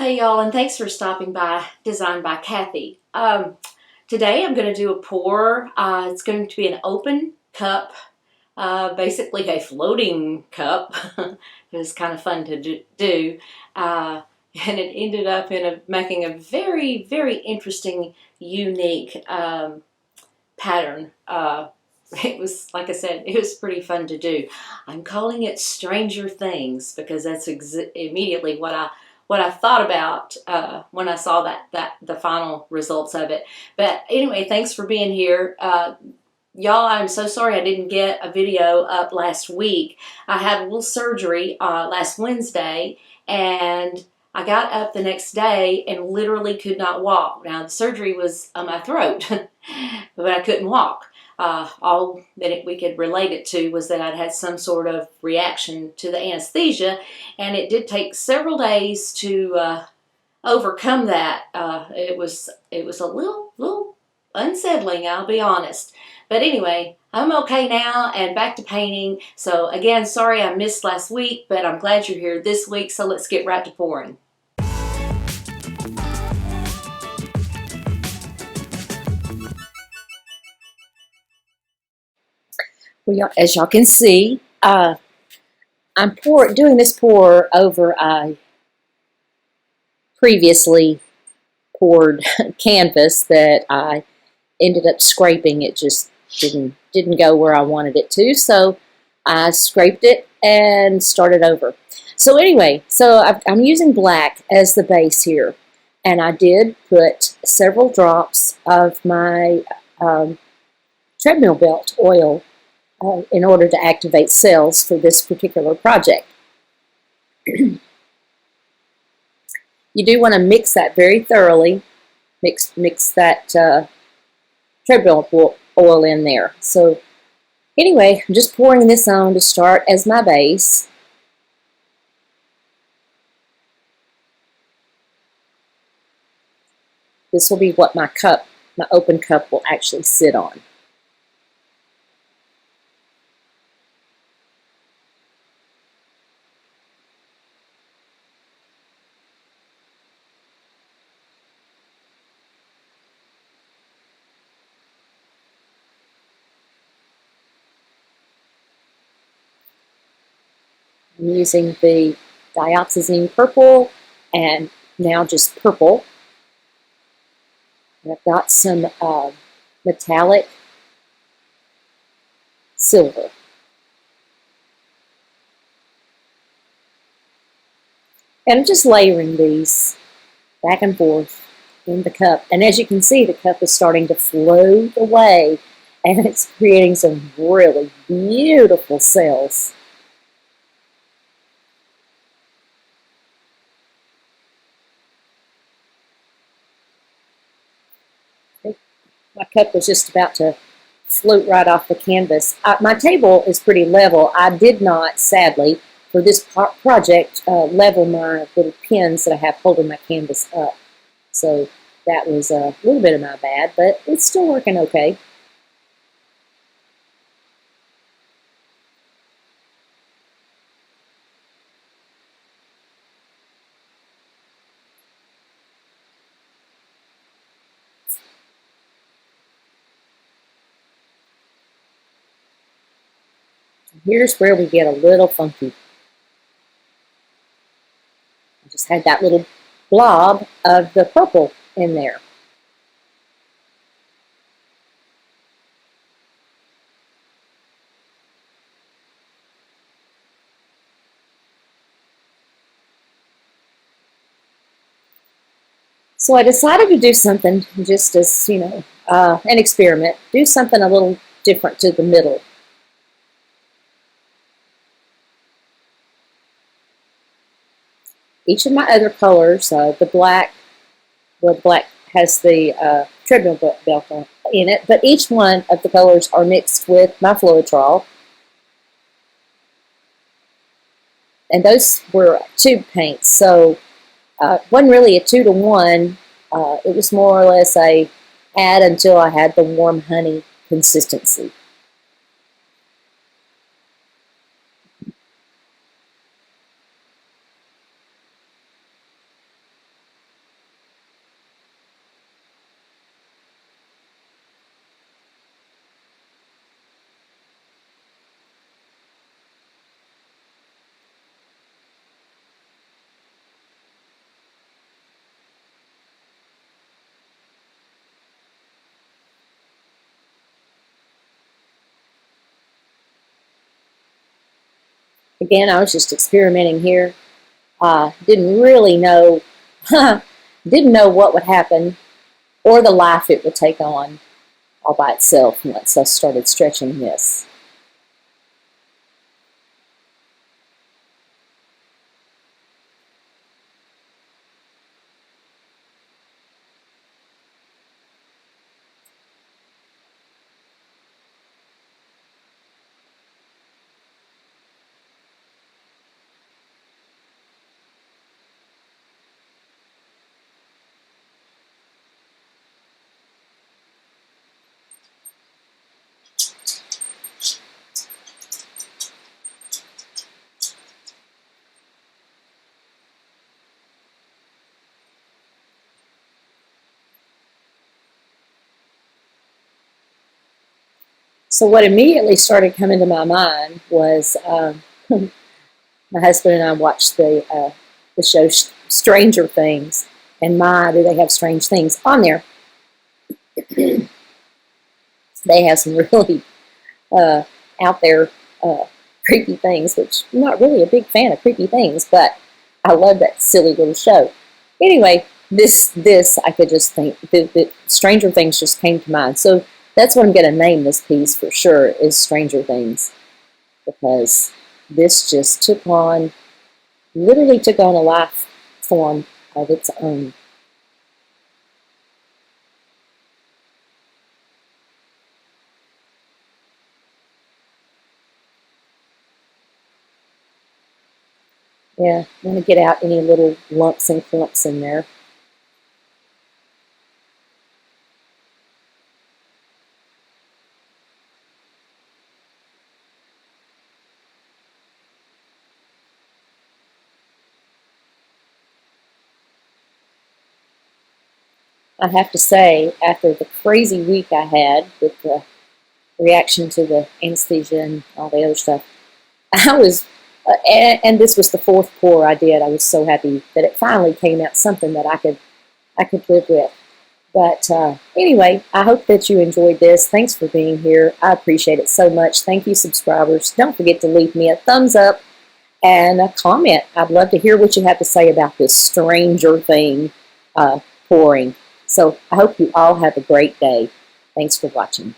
Hey y'all, and thanks for stopping by Designed by Kathy. Today I'm going to do a pour. It's going to be an open cup, basically a floating cup. It was kind of fun to do. And it ended up making a very, very interesting, unique pattern. It was, like I said, it was pretty fun to do. I'm calling it Stranger Things because that's immediately what I thought about when I saw the final results of it. But anyway, thanks for being here. Y'all, I'm so sorry I didn't get a video up last week. I had a little surgery last Wednesday, and I got up the next day and literally could not walk. Now, the surgery was on my throat, but I couldn't walk. All that we could relate it to was that I'd had some sort of reaction to the anesthesia, and it did take several days to overcome that. It was a little unsettling, I'll be honest. But anyway, I'm okay now and back to painting. So again, sorry I missed last week, but I'm glad you're here this week. So let's get right to pouring. Well, as y'all can see, I'm doing this pour over a previously poured canvas that I ended up scraping. It just didn't go where I wanted it to, so I scraped it and started over. So anyway, I'm using black as the base here, and I did put several drops of my treadmill belt oil in order to activate cells for this particular project. You do want to mix that very thoroughly. Mix that treadmill oil in there. So anyway, I'm just pouring this on to start as my base. This will be what my open cup will actually sit on. I'm using the Dioxazine purple and now just purple. And I've got some metallic silver. And I'm just layering these back and forth in the cup. And as you can see, the cup is starting to float away, and it's creating some really beautiful cells. My cup was just about to float right off the canvas. My table is pretty level. I did not, sadly, for this project, level my little pins that I have holding my canvas up. So that was a little bit of my bad, but it's still working okay. Here's where we get a little funky. I just had that little blob of the purple in there. So I decided to do something just as, an experiment. Do something a little different to the middle. Each of my other colors, the black has the treadmill belt in it, but each one of the colors are mixed with my Floetrol. And those were tube paints, so wasn't really a 2-to-1. It was more or less a add until I had the warm honey consistency. Again, I was just experimenting here. Didn't really know, didn't know what would happen or the life it would take on all by itself once I started stretching this. So what immediately started coming to my mind was my husband and I watched the show Stranger Things, and my, do they have strange things on there. They have some really out there creepy things, which I'm not really a big fan of creepy things, but I love that silly little show. Anyway, this I could just think that Stranger Things just came to mind. So that's what I'm going to name this piece for sure, is Stranger Things, because this just literally took on a life form of its own. Yeah, I want to get out any little lumps and clumps in there. I have to say, after the crazy week I had with the reaction to the anesthesia and all the other stuff, I was, and this was the fourth pour I did. I was so happy that it finally came out something that I could live with. But anyway, I hope that you enjoyed this. Thanks for being here. I appreciate it so much. Thank you, subscribers. Don't forget to leave me a thumbs up and a comment. I'd love to hear what you have to say about this Stranger Thing pouring. So I hope you all have a great day. Thanks for watching.